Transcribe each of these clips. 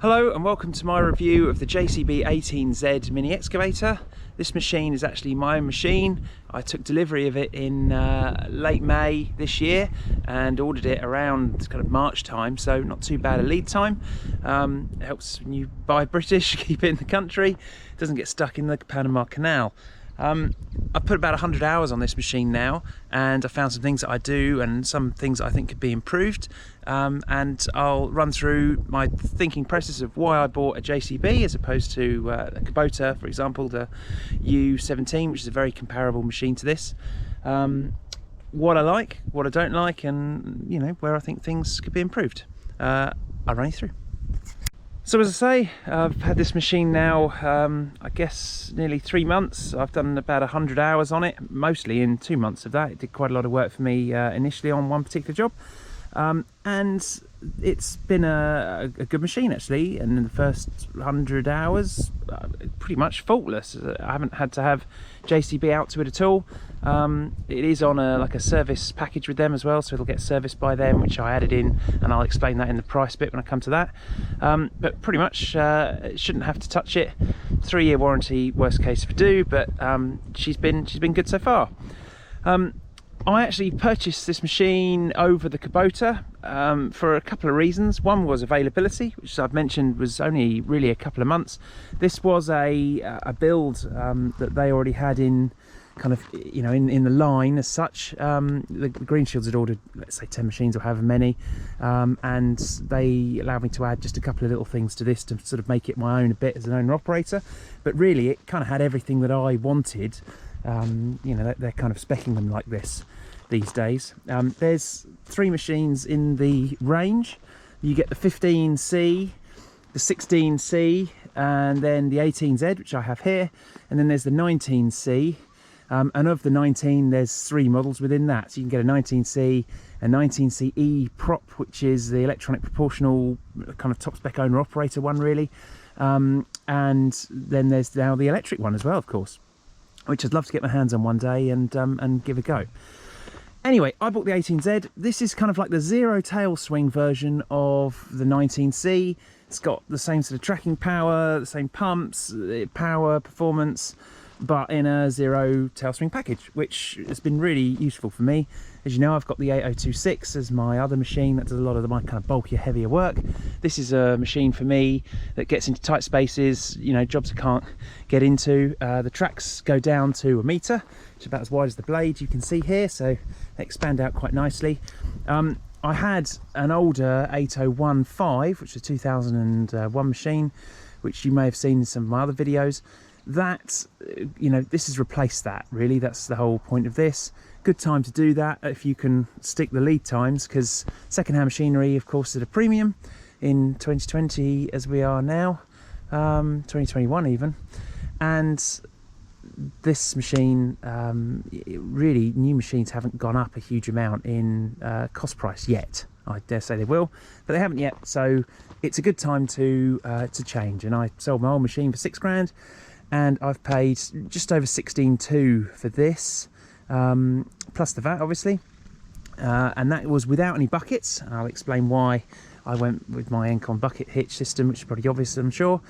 Hello and welcome to my review of the JCB 18z mini excavator. This machine is actually my own machine. I took delivery of it in late May this year and ordered it around kind of March time, so not too bad a lead time. It helps when you buy British, keep it in the country, it doesn't get stuck in the Panama Canal. I've put about 100 hours on this machine now, and I found some things that I do and some things I think could be improved, and I'll run through my thinking process of why I bought a JCB as opposed to a Kubota, for example, the U17, which is a very comparable machine to this. What I like, what I don't like, and where I think things could be improved. I'll run you through. So as I say, I've had this machine now, I guess nearly 3 months. I've done about 100 hours on it, mostly in 2 months of that. It did quite a lot of work for me initially on one particular job. And it's been a good machine actually, and in the first 100 hours, pretty much faultless. I haven't had to have JCB out to it at all. It is on like a service package with them as well, so it'll get serviced by them, which I added in, and I'll explain that in the price bit when I come to that. But pretty much shouldn't have to touch it. 3-year warranty, worst case if I do, but she's been good so far. I actually purchased this machine over the Kubota for a couple of reasons. One was availability, which I've mentioned was only really a couple of months. This was a build that they already had in kind of in the line as such. The Green Shields had ordered, let's say, 10 machines or however many, and they allowed me to add just a couple of little things to this to sort of make it my own a bit as an owner operator. But really it kind of had everything that I wanted. They're kind of speccing them like this these days. There's 3 machines in the range. You get the 15C, the 16C, and then the 18Z, which I have here, and then there's the 19C. And of the 19, there's 3 models within that. So you can get a 19C, a 19CE prop, which is the electronic proportional kind of top spec owner operator one really, and then there's now the electric one as well, of course, which I'd love to get my hands on one day and give a go. Anyway, I bought the 18Z. This is kind of like the zero tail swing version of the 19C. It's got the same sort of tracking power, the same pumps, power, performance, but in a zero tail swing package, which has been really useful for me. As you know, I've got the 8026 as my other machine that does a lot of my kind of bulkier, heavier work. This is a machine for me that gets into tight spaces, jobs I can't get into. The tracks go down to 1 metre, which is about as wide as the blade you can see here, so they expand out quite nicely. I had an older 8015, which is a 2001 machine, which you may have seen in some of my other videos. That, this has replaced that, really. That's the whole point of this. Good time to do that if you can stick the lead times, because second-hand machinery, of course, is at a premium in 2020 as we are now, 2021 even. And this machine, really, new machines haven't gone up a huge amount in cost price yet. I dare say they will, but they haven't yet. So it's a good time to change. And I sold my old machine for 6 grand. And I've paid just over 16.2 for this, plus the VAT obviously, and that was without any buckets. I'll explain why I went with my Engcon bucket hitch system, which is probably obvious, I'm sure.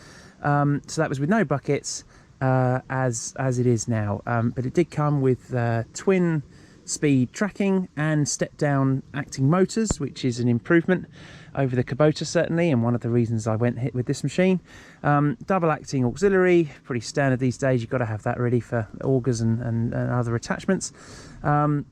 So that was with no buckets, as it is now, but it did come with twin speed tracking and step down acting motors, which is an improvement over the Kubota certainly, and one of the reasons I went hit with this machine. Double acting auxiliary, pretty standard these days. You've got to have that ready for augers and other attachments. And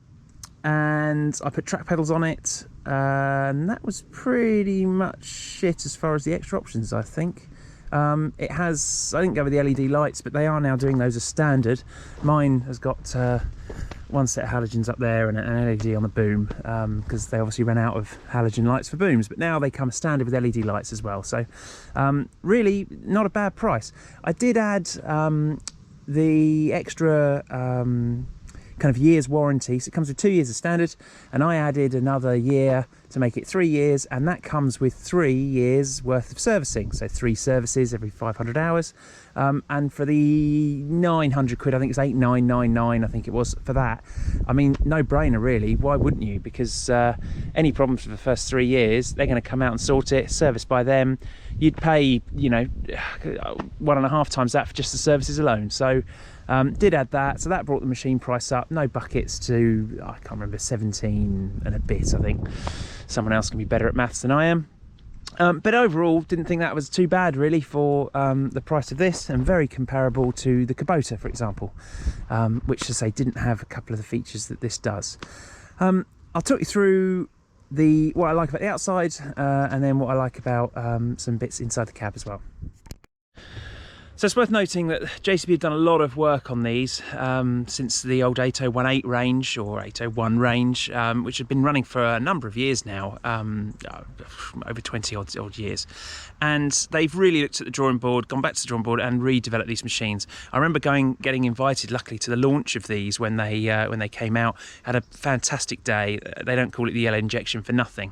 I put track pedals on it, and that was pretty much it as far as the extra options, I think. It has, I didn't go with the LED lights, but they are now doing those as standard. Mine has got one set of halogens up there and an LED on the boom, because they obviously ran out of halogen lights for booms, but now they come standard with LED lights as well. So really not a bad price. I did add the extra kind of year's warranty, so it comes with 2 years as standard, and I added another year to make it 3 years, and that comes with 3 years worth of servicing, so 3 services every 500 hours. And for the 900 quid, I think it's 8,999, I think it was for that. I mean, no brainer really. Why wouldn't you? Because any problems for the first 3 years, they're going to come out and sort it, serviced by them. you'd pay, you know, 1.5 times that for just the services alone. So did add that, so that brought the machine price up. No buckets to, I can't remember, 17 and a bit, I think. Someone else can be better at maths than I am. But overall, didn't think that was too bad really for the price of this, and very comparable to the Kubota, for example, which, to say, didn't have a couple of the features that this does. I'll talk you through what I like about the outside, and then what I like about some bits inside the cab as well. So it's worth noting that JCB have done a lot of work on these since the old 8018 range, or 801 range, which had been running for a number of years now, over 20 odd years. And they've really looked at the drawing board, gone back to the drawing board and redeveloped these machines. I remember getting invited, luckily, to the launch of these when they came out. Had a fantastic day. They don't call it the yellow injection for nothing.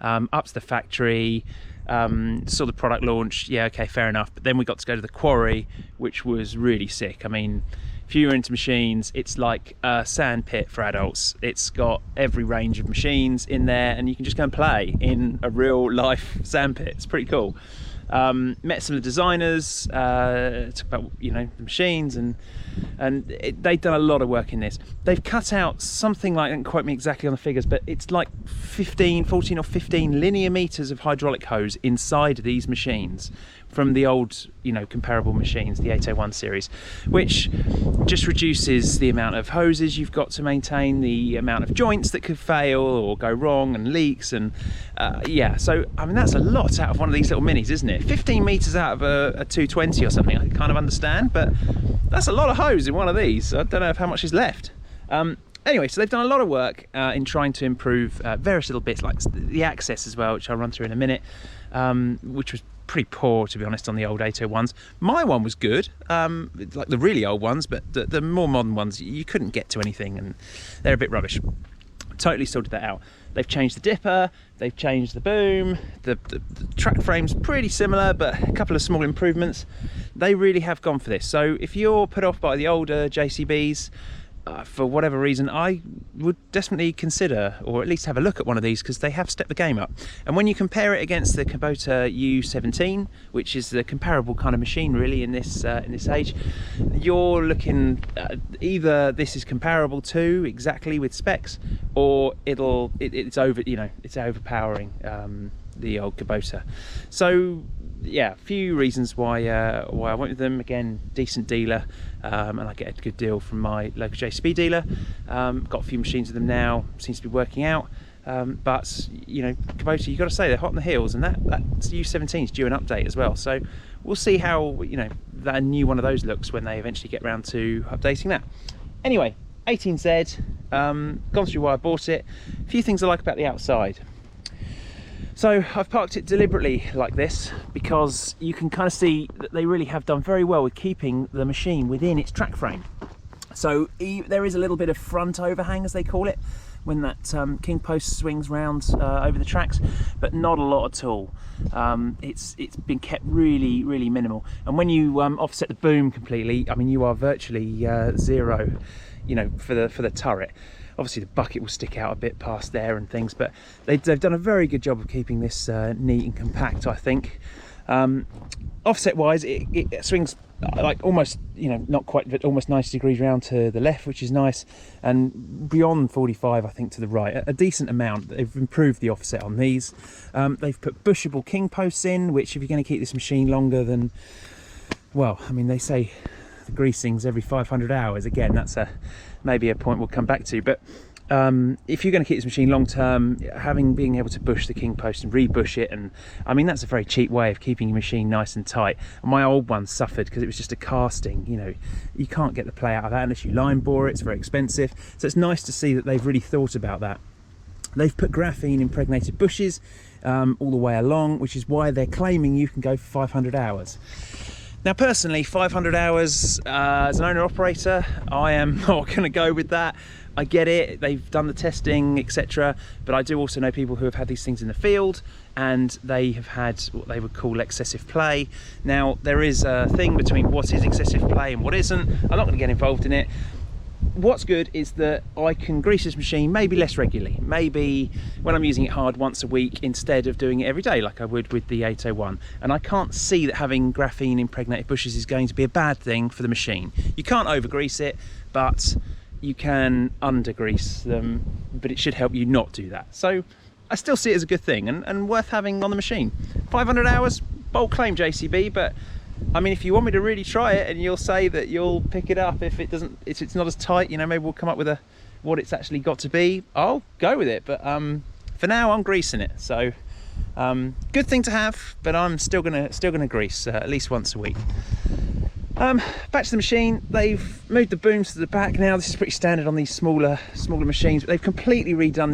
Up to the factory, saw the product launch, yeah, okay, fair enough. But then we got to go to the quarry, which was really sick. I mean, if you're into machines, it's like a sand pit for adults. It's got every range of machines in there, and you can just go and play in a real life sand pit. It's pretty cool. Met some of the designers, talked about, you know, the machines, and they've done a lot of work in this. They've cut out something like, don't quote me exactly on the figures, but it's like 14 or 15 linear meters of hydraulic hose inside these machines from the old, you know, comparable machines, the 801 series, which just reduces the amount of hoses you've got to maintain, the amount of joints that could fail or go wrong, and leaks, and yeah, so I mean, that's a lot out of one of these little minis, isn't it? 15 meters out of a 220 or something, I kind of understand, but that's a lot of hose in one of these. I don't know how much is left. Anyway, so they've done a lot of work in trying to improve various little bits, like the access as well, which I'll run through in a minute, which was pretty poor, to be honest, on the old 801s. My one was good, like the really old ones, but the more modern ones, you couldn't get to anything, and they're a bit rubbish. Totally sorted that out. They've changed the dipper, they've changed the boom, the track frame's pretty similar, but a couple of small improvements. They really have gone for this. So if you're put off by the older JCBs, for whatever reason, I would definitely consider, or at least have a look at one of these, because they have stepped the game up. And when you compare it against the Kubota U17, which is the comparable kind of machine really in this age, you're looking either this is comparable to exactly with specs, or it's overpowering the old Kubota. So yeah, a few reasons why I went with them. Again, decent dealer, and I get a good deal from my local JCB dealer. Got a few machines with them now, seems to be working out. But you know, Kubota, you've got to say they're hot on the heels, and that U17 is due an update as well. So we'll see how, you know, that new one of those looks when they eventually get round to updating that. Anyway, 18Z, gone through why I bought it. A few things I like about the outside. So I've parked it deliberately like this because you can kind of see that they really have done very well with keeping the machine within its track frame. So there is a little bit of front overhang, as they call it, when that king post swings round over the tracks, but not a lot at all. It's been kept really, really minimal. And when you offset the boom completely, I mean, you are virtually zero, you know, for the turret. Obviously the bucket will stick out a bit past there and things, but they've done a very good job of keeping this neat and compact, I think. Offset wise, it swings like almost, you know, not quite, but almost 90 degrees round to the left, which is nice, and beyond 45, I think, to the right, a decent amount. They've improved the offset on these. They've put bushable king posts in, which, if you're going to keep this machine longer than, well, I mean, they say the greasing's every 500 hours. Again, that's maybe a point we'll come back to, but if you're going to keep this machine long term, being able to bush the king post and rebush it, and I mean, that's a very cheap way of keeping your machine nice and tight. And my old one suffered because it was just a casting. You know, you can't get the play out of that unless you line bore it. It's very expensive, so it's nice to see that they've really thought about that. They've put graphene impregnated bushes all the way along, which is why they're claiming you can go for 500 hours. Now personally, 500 hours as an owner-operator, I am not going to go with that. I get it, they've done the testing, etc. But I do also know people who have had these things in the field, and they have had what they would call excessive play. Now, there is a thing between what is excessive play and what isn't. I'm not going to get involved in it. what's good is that I can grease this machine maybe less regularly, maybe when I'm using it hard once a week instead of doing it every day like I would with the 801. And I can't see that having graphene impregnated bushes is going to be a bad thing for the machine. You can't over grease it, but you can under grease them, but it should help you not do that. So I still see it as a good thing and worth having on the machine. 500 hours, bold claim JCB, but I mean, if you want me to really try it and you'll say that you'll pick it up if it's not as tight, you know, maybe we'll come up with what it's actually got to be, I'll go with it. But for now I'm greasing it. So good thing to have, but I'm still gonna grease at least once a week. Back to the machine. They've moved the booms to the back now. This is pretty standard on these smaller machines, but they've completely redone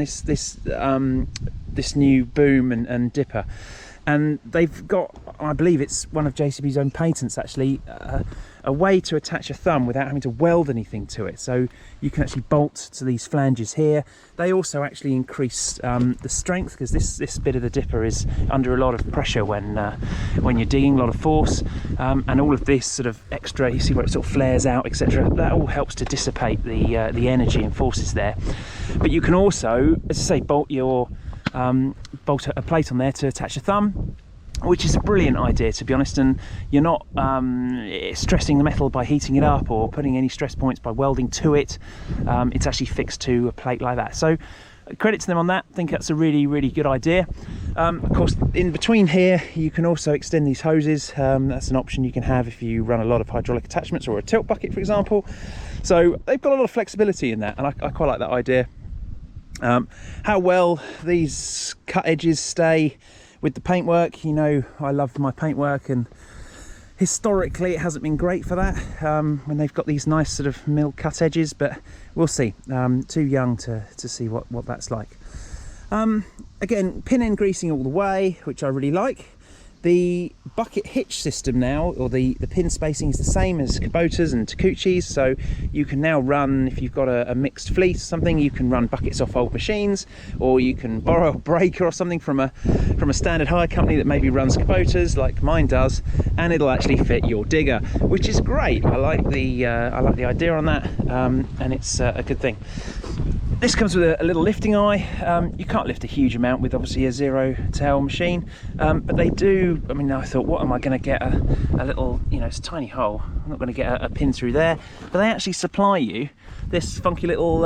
this new boom and dipper. And they've got, I believe it's one of JCB's own patents actually, a way to attach a thumb without having to weld anything to it. So you can actually bolt to these flanges here. They also actually increase the strength, because this bit of the dipper is under a lot of pressure when you're digging, a lot of force. And all of this sort of extra, you see where it sort of flares out, etc. That all helps to dissipate the energy and forces there. But you can also, as I say, bolt a plate on there to attach a thumb, which is a brilliant idea, to be honest, and you're not stressing the metal by heating it up or putting any stress points by welding to it. It's actually fixed to a plate like that. So credit to them on that. I think that's a really good idea. Of course, in between here you can also extend these hoses. That's an option you can have if you run a lot of hydraulic attachments or a tilt bucket, for example. So they've got a lot of flexibility in that, and I quite like that idea. How well these cut edges stay with the paintwork, you know, I love my paintwork, and historically it hasn't been great for that when they've got these nice sort of mill cut edges, but we'll see. Too young to see what that's like. Again, pin end greasing all the way, which I really like. The bucket hitch system now, or the pin spacing, is the same as Kubotas and Takuchis, so you can now run, if you've got a mixed fleet or something, you can run buckets off old machines, or you can borrow a breaker or something from a standard hire company that maybe runs Kubotas like mine does, and it'll actually fit your digger, which is great. I like the idea on that, and it's a good thing. This comes with a little lifting eye. You can't lift a huge amount with obviously a zero tail machine, but they do. I mean, I thought, what am I going to get a little, you know, it's a tiny hole, I'm not going to get a pin through there, but they actually supply you this funky little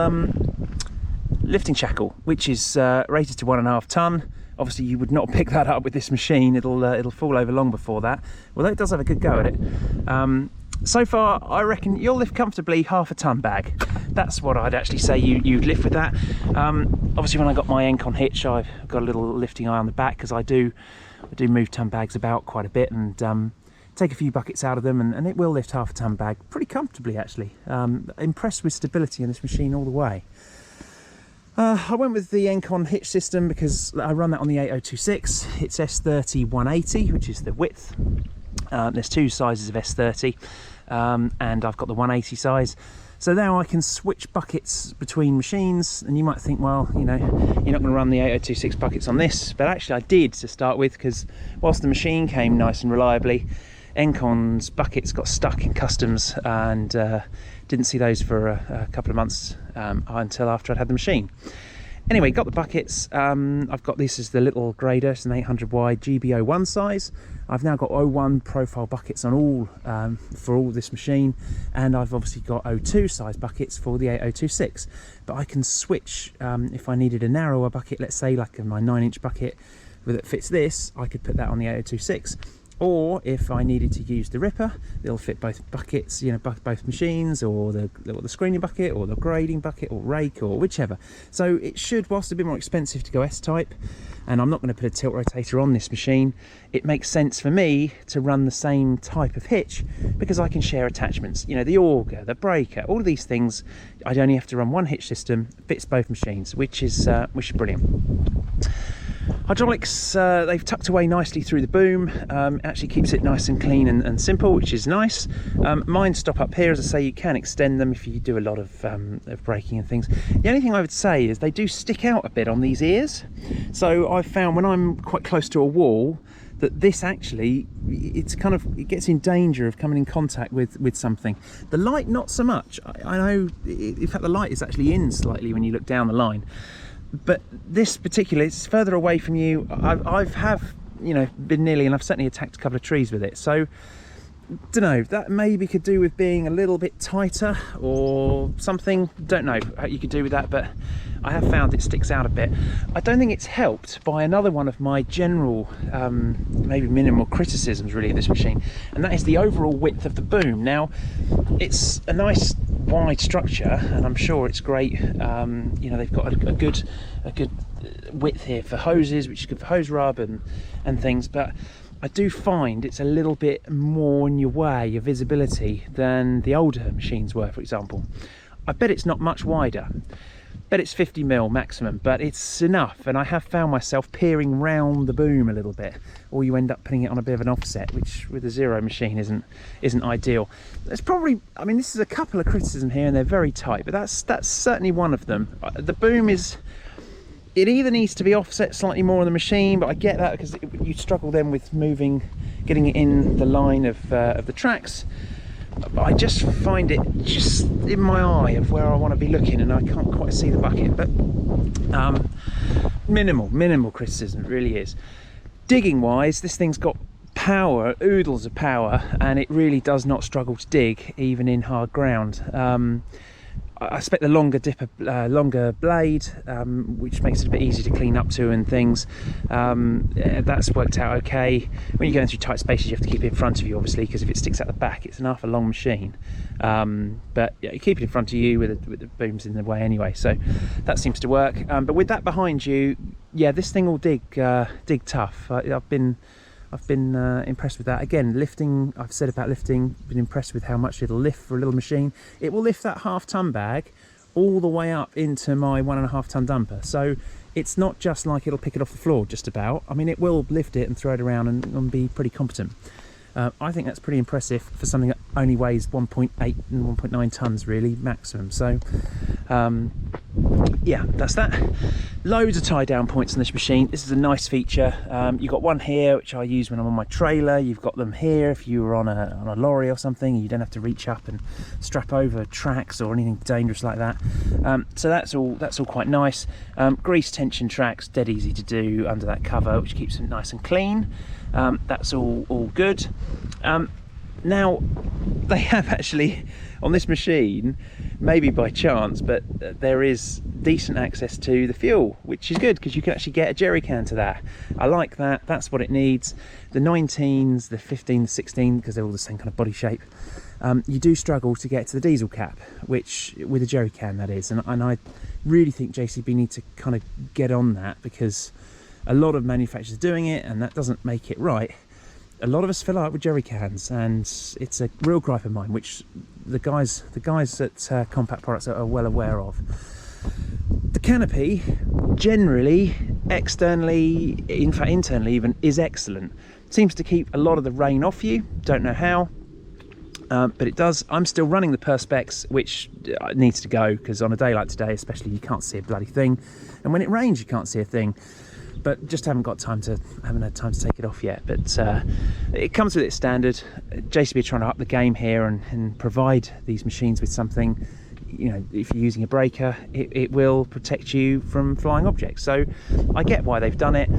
lifting shackle, which is rated to 1.5 ton. Obviously you would not pick that up with this machine, it'll fall over long before that, although it does have a good go at it. So far, I reckon you'll lift comfortably 1/2 ton bag. That's what I'd actually say you'd lift with that. Obviously, when I got my Engcon hitch, I've got a little lifting eye on the back, because I do move ton bags about quite a bit, and take a few buckets out of them, and it will lift 1/2 ton bag pretty comfortably, actually. Impressed with stability in this machine all the way. I went with the Engcon hitch system because I run that on the 8026. It's S30 180, which is the width. There's two sizes of S30, and I've got the 180 size. So now I can switch buckets between machines, and you might think, well, you know, you're not going to run the 8026 buckets on this, but actually I did to start with, because whilst the machine came nice and reliably, Engcon's buckets got stuck in customs, and didn't see those for a couple of months until after I'd had the machine. Anyway, got the buckets. I've got this as the little grader. It's an 800 wide GB01 size. I've now got 01 profile buckets on all for all this machine, and I've obviously got 02 size buckets for the 8026. But I can switch if I needed a narrower bucket, let's say like my 9-inch bucket that fits this, I could put that on the 8026. Or if I needed to use the ripper, it'll fit both buckets, you know, both machines, or the screening bucket, or the grading bucket, or rake, or whichever. So it should, whilst a bit more expensive to go S-type, and I'm not going to put a tilt rotator on this machine, it makes sense for me to run the same type of hitch, because I can share attachments. You know, the auger, the breaker, all of these things, I'd only have to run one hitch system, fits both machines, which is brilliant. Hydraulics, they've tucked away nicely through the boom. Actually keeps it nice and clean and simple, which is nice. Mine stop up here. As I say, you can extend them if you do a lot of braking and things. The only thing I would say is they do stick out a bit on these ears. So I've found when I'm quite close to a wall, that this actually, it gets in danger of coming in contact with something. The light, not so much. I know, in fact, the light is actually in slightly when you look down the line. But this particular, it's further away from you. I've you know, been nearly, and I've certainly attacked a couple of trees with it. So, don't know, that maybe could do with being a little bit tighter or something. Don't know what you could do with that, but I have found it sticks out a bit. I don't think it's helped by another one of my general, maybe minimal criticisms really of this machine, and that is the overall width of the boom. Now, it's a nice wide structure, and I'm sure it's great. You know, they've got a good width here for hoses, which is good for hose rub and things, but I do find it's a little bit more in your way, your visibility, than the older machines were, for example. I bet it's not much wider. Bet it's 50mm maximum, but it's enough, and I have found myself peering round the boom a little bit, or you end up putting it on a bit of an offset, which with a zero machine isn't ideal. There's probably, I mean, this is a couple of criticisms here, and they're very tight, but that's certainly one of them. The boom is, it either needs to be offset slightly more on the machine, but I get that because you struggle then with getting it in the line of the tracks. But I just find it just in my eye of where I want to be looking, and I can't quite see the bucket. But minimal criticism, it really is. Digging wise, this thing's got power, oodles of power, and it really does not struggle to dig even in hard ground. I expect the longer blade, which makes it a bit easier to clean up to and things. That's worked out okay. When you're going through tight spaces, you have to keep it in front of you, obviously, because if it sticks out the back, it's a long machine. But yeah, you keep it in front of you with the booms in the way anyway, so that seems to work. But with that behind you, yeah, this thing will dig tough. I've been impressed with that. Again, lifting, I've said about lifting, been impressed with how much it'll lift for a little machine. It will lift that half-ton bag all the way up into my 1.5-ton dumper. So it's not just like it'll pick it off the floor just about. I mean, it will lift it and throw it around and be pretty competent. I think that's pretty impressive for something that only weighs 1.8 and 1.9 tons really, maximum. So yeah, that's that. Loads of tie down points on this machine. This is a nice feature. You've got one here, which I use when I'm on my trailer. You've got them here if you were on a lorry or something. You don't have to reach up and strap over tracks or anything dangerous like that. So that's all quite nice. Grease tension tracks, dead easy to do under that cover, which keeps them nice and clean. That's all good. Now, they have actually, on this machine, maybe by chance, but there is decent access to the fuel, which is good because you can actually get a jerry can to that. I like that, that's what it needs. The 19s, the 15, the 16, because they're all the same kind of body shape, you do struggle to get to the diesel cap, which, with a jerry can that is, and I really think JCB need to kind of get on that, because a lot of manufacturers are doing it, and that doesn't make it right. A lot of us fill up with jerry cans, and it's a real gripe of mine, which the guys at Compact Products are well aware of. The canopy, generally, externally, in fact internally even, is excellent. Seems to keep a lot of the rain off you. Don't know how, but it does. I'm still running the Perspex, which needs to go, because on a day like today especially, you can't see a bloody thing, and when it rains you can't see a thing. But just haven't had time to take it off yet. But it comes with its standard. JCB are trying to up the game here and provide these machines with something. You know, if you're using a breaker, it will protect you from flying objects. So I get why they've done it,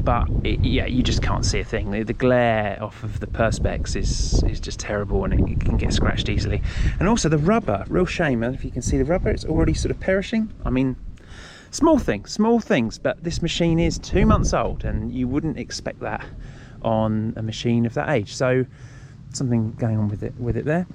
but yeah, you just can't see a thing. The glare off of the Perspex is just terrible, and it can get scratched easily. And also the rubber, real shame. And if you can see the rubber, it's already sort of perishing. I mean, small things, but this machine is 2 months old, and you wouldn't expect that on a machine of that age. So something going on with it there.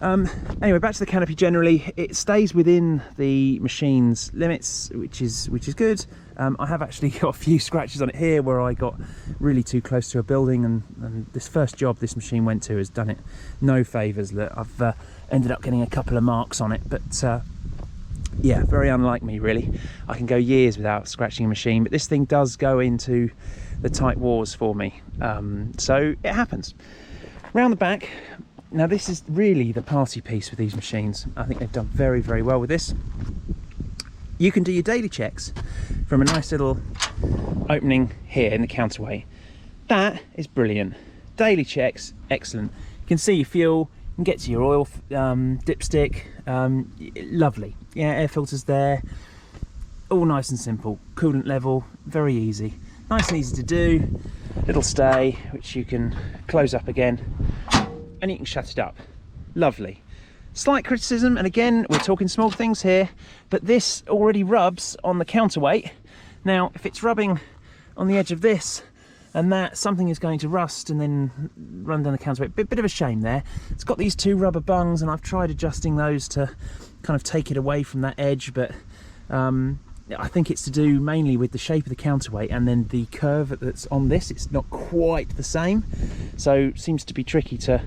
Anyway, back to the canopy. Generally, it stays within the machine's limits, which is good. I have actually got a few scratches on it here where I got really too close to a building, and this first job this machine went to has done it no favours. I've ended up getting a couple of marks on it, but yeah, very unlike me really. I can go years without scratching a machine, but this thing does go into the tight wars for me. So it happens. Round the back, now this is really the party piece with these machines. I think they've done very, very well with this. You can do your daily checks from a nice little opening here in the counterweight. That is brilliant. Daily checks, excellent. You can see your fuel, you can get to your oil dipstick, lovely. Yeah, air filters there, all nice and simple. Coolant level, very easy. Nice and easy to do. Little stay, which you can close up again, and you can shut it up. Lovely. Slight criticism, and again, we're talking small things here, but this already rubs on the counterweight. Now, if it's rubbing on the edge of this, and that, something is going to rust and then run down the counterweight. Bit of a shame there. It's got these two rubber bungs, and I've tried adjusting those to kind of take it away from that edge, but I think it's to do mainly with the shape of the counterweight and then the curve that's on this. It's not quite the same, so it seems to be tricky to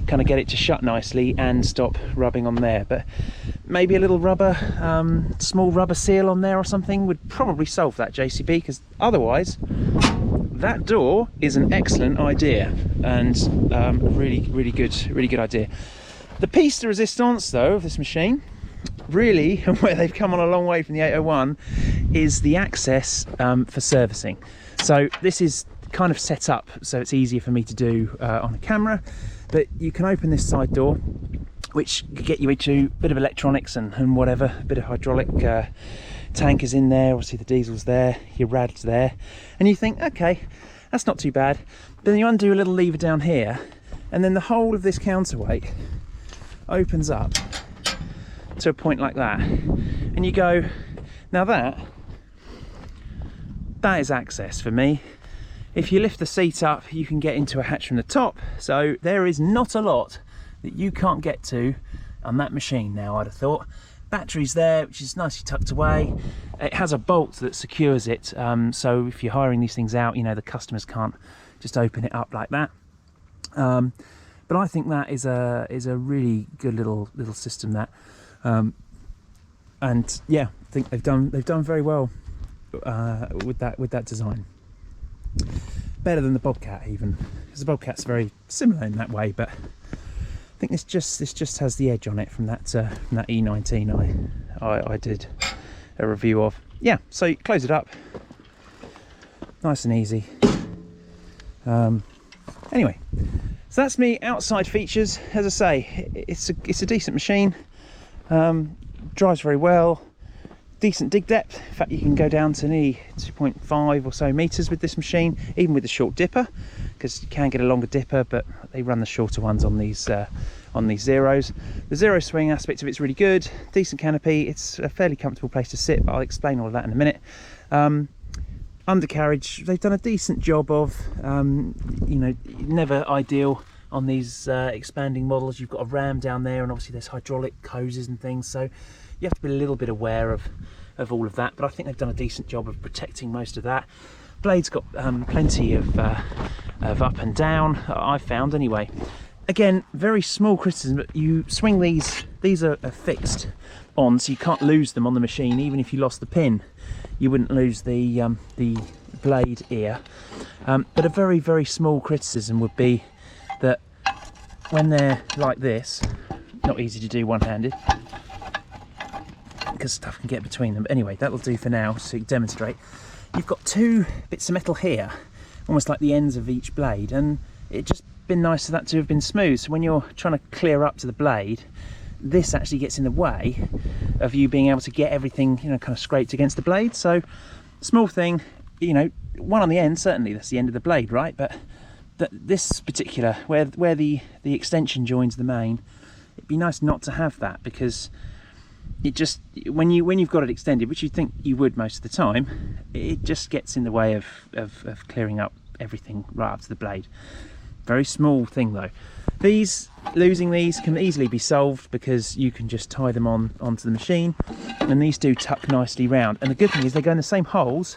kind of get it to shut nicely and stop rubbing on there. But maybe a little rubber, small rubber seal on there or something would probably solve that, JCB, because otherwise that door is an excellent idea, and really good idea. The piece de resistance though of this machine, really, where they've come on a long way from the 801, is the access for servicing. So this is kind of set up so it's easier for me to do on a camera, but you can open this side door, which could get you into a bit of electronics and whatever, a bit of hydraulic tank is in there, obviously the diesel's there, your rad's there, and you think, okay, that's not too bad. But then you undo a little lever down here, and then the whole of this counterweight opens up to a point like that, and you go, now that is access for me. If you lift the seat up, you can get into a hatch from the top, so there is not a lot that you can't get to on that machine now, I'd have thought. Battery's there, which is nicely tucked away. It has a bolt that secures it, so if you're hiring these things out, you know, the customers can't just open it up like that. But I think that is a really good little system, that. And yeah, I think they've done very well with that design. Better than the Bobcat even, because the Bobcat's very similar in that way, but I think this just has the edge on it from that E19 I did a review of. Yeah, so you close it up, nice and easy. Anyway, so that's me outside features. As I say, it's a decent machine. Drives very well, decent dig depth. In fact, you can go down to nearly 2.5 or so meters with this machine, even with the short dipper, because you can get a longer dipper, but they run the shorter ones on these zeros. The zero swing aspect of it's really good, decent canopy. It's a fairly comfortable place to sit, but I'll explain all of that in a minute. Undercarriage, they've done a decent job of, you know, never ideal on these expanding models. You've got a ram down there, and obviously there's hydraulic hoses and things, so you have to be a little bit aware of all of that, but I think they've done a decent job of protecting most of that. Blade's got plenty of up and down, I've found anyway. Again, very small criticism, but you swing these are fixed on, so you can't lose them on the machine. Even if you lost the pin, you wouldn't lose the blade ear. But a very small criticism would be that when they're like this, not easy to do one-handed because stuff can get between them. But anyway, that'll do for now, so you can demonstrate. You've got two bits of metal here, almost like the ends of each blade, and it just been nice for that to have been smooth. So when you're trying to clear up to the blade, this actually gets in the way of you being able to get everything, you know, kind of scraped against the blade. So small thing, you know, one on the end, certainly that's the end of the blade, right? But this particular, where the extension joins the main, it'd be nice not to have that, because it just, when you've got it extended, which you think you would most of the time, it just gets in the way of clearing up everything right up to the blade. Very small thing though. Losing these can easily be solved, because you can just tie them onto the machine, and these do tuck nicely round. And the good thing is they go in the same holes,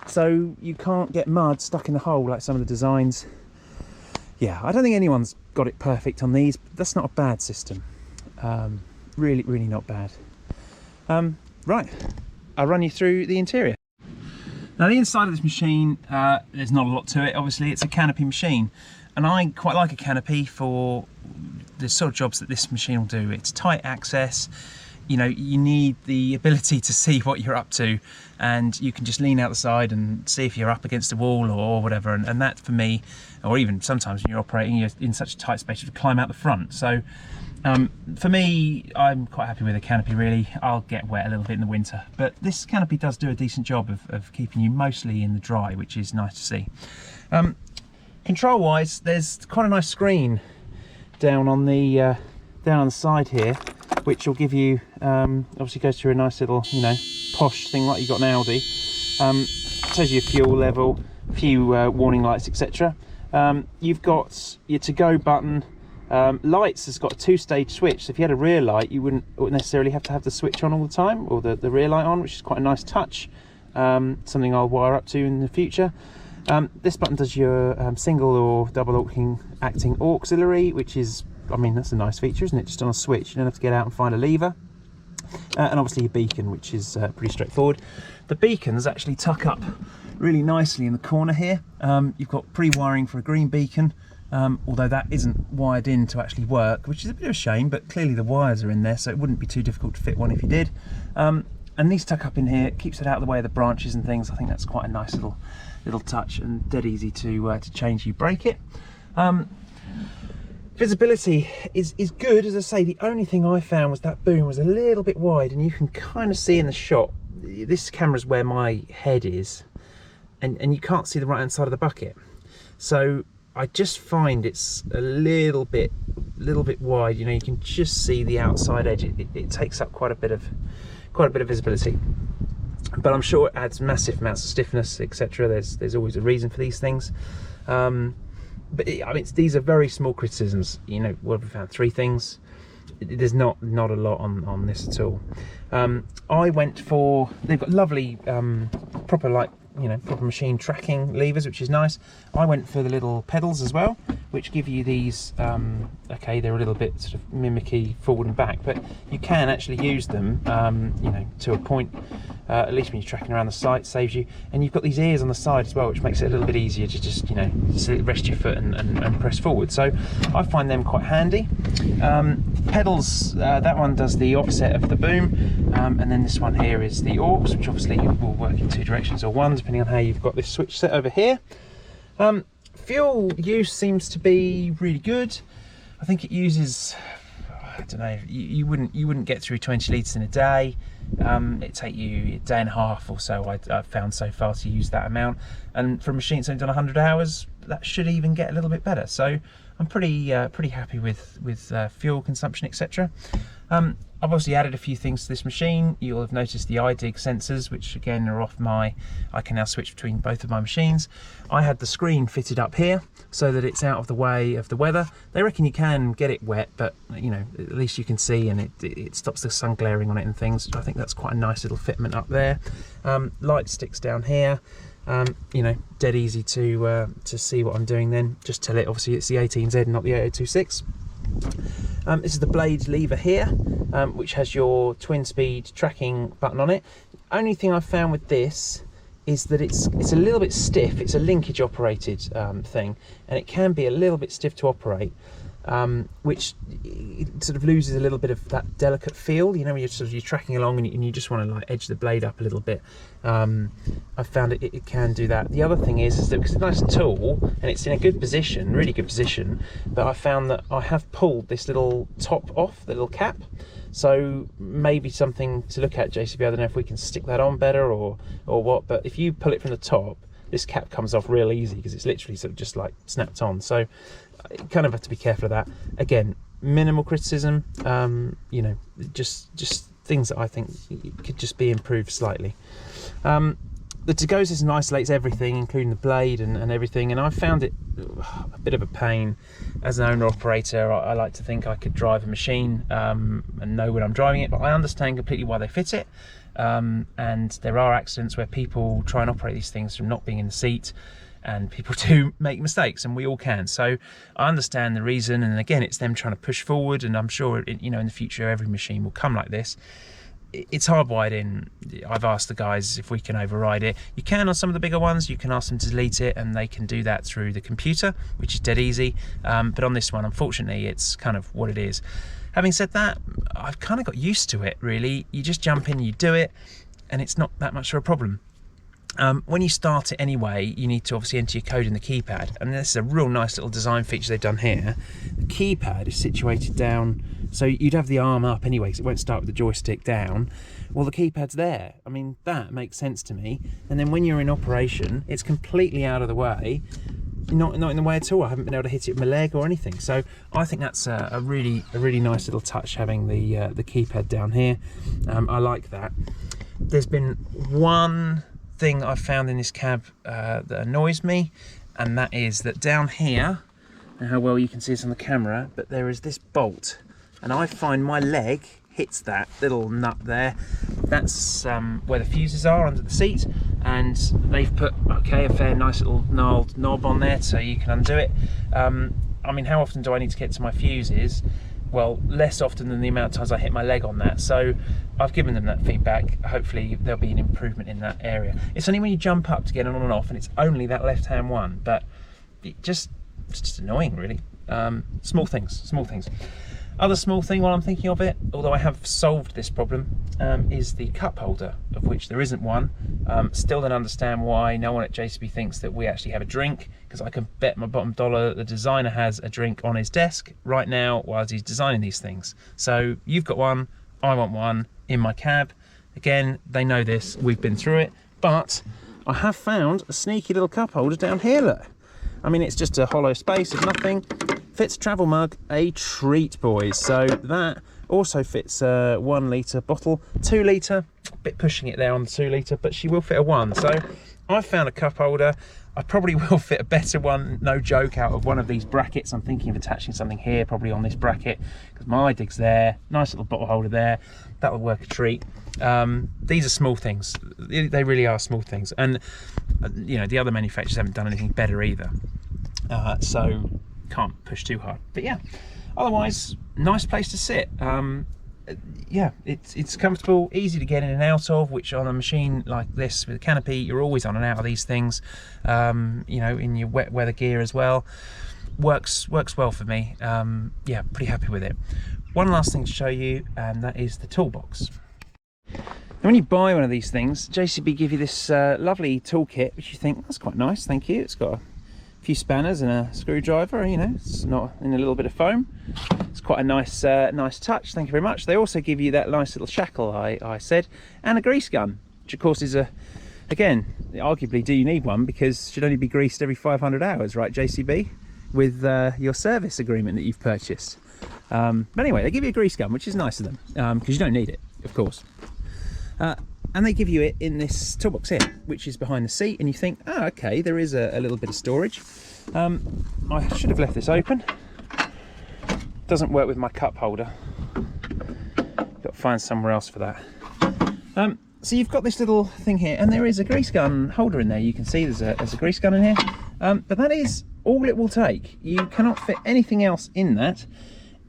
so you can't get mud stuck in the hole like some of the designs. Yeah, I don't think anyone's got it perfect on these, but that's not a bad system. Really not bad. Right, I'll run you through the interior. Now the inside of this machine, there's not a lot to it. Obviously it's a canopy machine, and I quite like a canopy for the sort of jobs that this machine will do. It's tight access, you know, you need the ability to see what you're up to, and you can just lean out the side and see if you're up against a wall or whatever. And that for me, or even sometimes when you're operating, you're in such a tight space, you have to climb out the front. So for me, I'm quite happy with the canopy really. I'll get wet a little bit in the winter, but this canopy does do a decent job of keeping you mostly in the dry, which is nice to see. Control wise, there's quite a nice screen down on the side here, which will give you, obviously goes through a nice little, you know, posh thing like you got an Audi. Tells you your fuel level, a few warning lights, etc. You've got your to-go button. Lights has got a 2-stage switch, so if you had a rear light, you wouldn't necessarily have to have the switch on all the time, or the rear light on, which is quite a nice touch. Something I'll wire up to in the future. This button does your single or double acting auxiliary, which is, I mean, that's a nice feature, isn't it? Just on a switch, you don't have to get out and find a lever. And obviously your beacon, which is pretty straightforward. The beacons actually tuck up really nicely in the corner here. You've got pre-wiring for a green beacon, although that isn't wired in to actually work, which is a bit of a shame, but clearly the wires are in there, so it wouldn't be too difficult to fit one if you did. And these tuck up in here, it keeps it out of the way of the branches and things. I think that's quite a nice little touch, and dead easy to change. You break it. Visibility is good, as I say. The only thing I found was that boom was a little bit wide, and you can kind of see in the shot, this camera's where my head is, and you can't see the right hand side of the bucket. So I just find it's a little bit wide. You know, you can just see the outside edge. It takes up quite a bit of visibility, but I'm sure it adds massive amounts of stiffness, etc. There's always a reason for these things. But I mean, these are very small criticisms. You know, what have we found? 3 things. There's not a lot on this at all. I went for, they've got lovely proper, like, you know, proper machine tracking levers, which is nice. I went for the little pedals as well, which give you these, okay, they're a little bit sort of mimicky forward and back, but you can actually use them, you know, to a point, at least when you're tracking around the site, saves you. And you've got these ears on the side as well, which makes it a little bit easier to just, you know, rest your foot and press forward. So I find them quite handy. Pedals, that one does the offset of the boom, and then this one here is the aux, which obviously will work in 2 directions, or one, depending on how you've got this switch set over here. Fuel use seems to be really good. I think it uses, I don't know, you wouldn't get through 20 litres in a day. It'd take you a day and a half or so, I've found so far, to use that amount. And for a machine that's only done 100 hours, that should even get a little bit better. So I'm pretty happy with fuel consumption, etc. I've obviously added a few things to this machine. You'll have noticed the iDig sensors, which again are off I can now switch between both of my machines. I had the screen fitted up here so that it's out of the way of the weather. They reckon you can get it wet, but you know, at least you can see, and it stops the sun glaring on it and things. I think that's quite a nice little fitment up there. Light sticks down here. You know, dead easy to see what I'm doing then. Just tell it, obviously it's the 18Z, not the 8026. This is the blade lever here, which has your twin speed tracking button on it. Only thing I've found with this is that it's a little bit stiff. It's a linkage operated thing, and it can be a little bit stiff to operate, which it sort of loses a little bit of that delicate feel. You know, when you're tracking along and you just want to like edge the blade up a little bit. I've found it can do that. The other thing is that because it's nice and tall and it's in a good position, really good position, but I found that I have pulled this little top off, the little cap. So maybe something to look at, JCB. I don't know if we can stick that on better or what, but if you pull it from the top, this cap comes off real easy because it's literally sort of just like snapped on. So you kind of have to be careful of that. Again, minimal criticism, you know, just things that I think could just be improved slightly. The to-go system isolates everything, including the blade and everything, and I found it a bit of a pain. As an owner-operator, I like to think I could drive a machine and know when I'm driving it, but I understand completely why they fit it. And there are accidents where people try and operate these things from not being in the seat, and people do make mistakes, and we all can. So I understand the reason, and again, it's them trying to push forward, and I'm sure, you know, in the future every machine will come like this. it's hardwired in. I've asked the guys if we can override it. You can on some of the bigger ones, you can ask them to delete it and they can do that through the computer, which is dead easy. But on this one, unfortunately, it's kind of what it is. Having said that, I've kind of got used to it, really. You just jump in, you do it, and it's not that much of a problem. When you start it anyway, you need to obviously enter your code in the keypad, and this is a real nice little design feature they've done here. The keypad is situated down, so you'd have the arm up anyway, because it won't start with the joystick down. Well, the keypad's there. I mean, that makes sense to me. And then when you're in operation, it's completely out of the way. Not in the way at all. I haven't been able to hit it with my leg or anything. So I think that's a really nice little touch, having the keypad down here. I like that. There's been one thing I've found in this cab that annoys me, and that is that down here, and how well you can see this on the camera, but there is this bolt, and I find my leg hits that little nut there. That's where the fuses are, under the seat, and they've put a fair nice little gnarled knob on there so you can undo it. I mean, how often do I need to get to my fuses? Well, less often than the amount of times I hit my leg on that. So I've given them that feedback. Hopefully there'll be an improvement in that area. It's only when you jump up to get on and off, and it's only that left hand one, but it's just annoying, really. Small things. Other small thing while I'm thinking of it, although I have solved this problem, is the cup holder, of which there isn't one. Still don't understand why no one at JCB thinks that we actually have a drink, because I can bet my bottom dollar that the designer has a drink on his desk right now while he's designing these things. So you've got one, I want one in my cab. Again, they know this, we've been through it, but I have found a sneaky little cup holder down here, look. I mean, it's just a hollow space of nothing. Fits a travel mug, a treat, boys. So that also fits a 1 litre bottle, 2 litre, a bit pushing it there on the 2 litre, but she will fit a 1. So I've found a cup holder. I probably will fit a better one, no joke, out of one of these brackets. I'm thinking of attaching something here, probably on this bracket, because my dig's there. Nice little bottle holder there. That'll work a treat. These are small things. They really are small things. And, you know, the other manufacturers haven't done anything better either. So can't push too hard. But yeah, otherwise, nice place to sit. Yeah, it's comfortable, easy to get in and out of, which on a machine like this with a canopy, you're always on and out of these things. You know, in your wet weather gear as well. Works well for me. Yeah, pretty happy with it. One last thing to show you, and that is the toolbox. Now, when you buy one of these things, JCB give you this lovely toolkit, which you think, that's quite nice, thank you. It's got a few spanners and a screwdriver, you know, it's not in a little bit of foam. It's quite a nice nice touch, thank you very much. They also give you that nice little shackle I said, and a grease gun, which of course is again, arguably, do you need one, because it should only be greased every 500 hours, right, JCB, with your service agreement that you've purchased. But anyway, they give you a grease gun, which is nice of them, because you don't need it, of course. And they give you it in this toolbox here, which is behind the seat, and you think, oh, okay, there is a little bit of storage. I should have left this open. Doesn't work with my cup holder. Got to find somewhere else for that. So you've got this little thing here, and there is a grease gun holder in there. You can see there's a grease gun in here, but that is all it will take. You cannot fit anything else in that.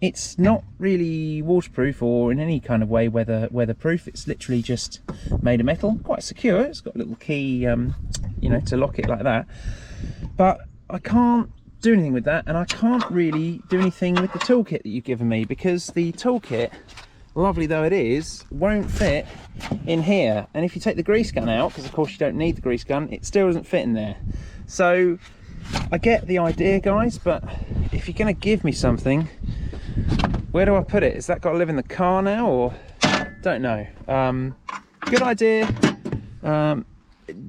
It's not really waterproof or in any kind of way weatherproof. It's literally just made of metal, quite secure. It's got a little key, you know, to lock it like that. But I can't do anything with that, and I can't really do anything with the toolkit that you've given me, because the toolkit, lovely though it is, won't fit in here. And if you take the grease gun out, because of course you don't need the grease gun, it still doesn't fit in there. So I get the idea, guys, but if you're going to give me something, where do I put it? Has that got to live in the car now, or don't know? Good idea.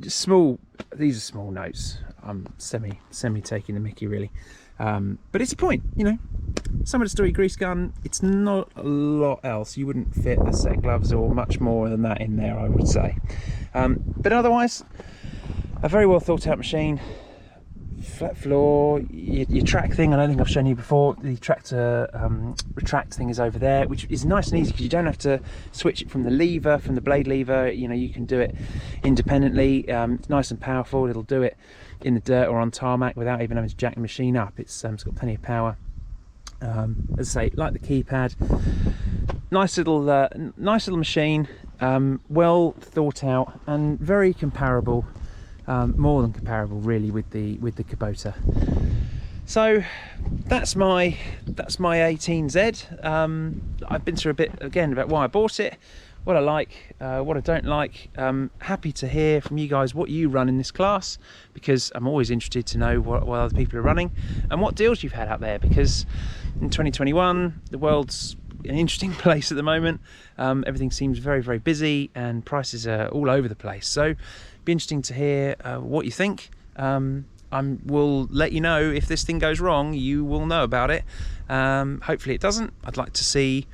Small. These are small notes. I'm semi taking the mickey, really. But it's a point, you know. Somewhere to store your grease gun. It's not a lot else. You wouldn't fit a set of gloves or much more than that in there, I would say. But otherwise, a very well thought out machine. Flat floor, your track thing, I don't think I've shown you before. The tractor retract thing is over there, which is nice and easy because you don't have to switch it from the lever, from the blade lever. You know, you can do it independently. It's nice and powerful. It'll do it in the dirt or on tarmac without even having to jack the machine up. It's got plenty of power. As I say, like the keypad, nice little machine. well thought out and very comparable, more than comparable really with the Kubota. So that's my 18Z. I've been through a bit again about why I bought it, what I like, what I don't like. Happy to hear from you guys what you run in this class, because I'm always interested to know what other people are running and what deals you've had out there, because in 2021 the world's an interesting place at the moment. Everything seems very, very busy and prices are all over the place, so it'd be interesting to hear what you think. We'll let you know if this thing goes wrong. You will know about it. Hopefully it doesn't. I'd like to see,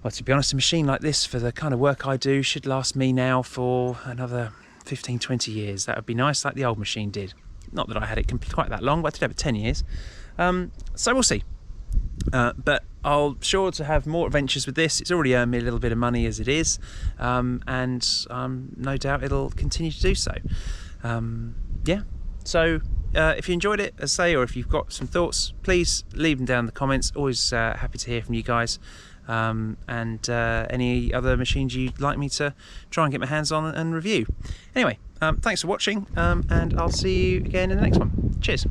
well, to be honest, a machine like this for the kind of work I do should last me now for another 15-20 years. That would be nice, like the old machine did. Not that I had it quite that long, but I did have it 10 years. So we'll see. But I'll sure to have more adventures with this. It's already earned me a little bit of money as it is, and no doubt it'll continue to do so. Yeah. So if you enjoyed it, as I say, or if you've got some thoughts, please leave them down in the comments. Always happy to hear from you guys, and any other machines you'd like me to try and get my hands on and review. Anyway, thanks for watching, and I'll see you again in the next one. Cheers.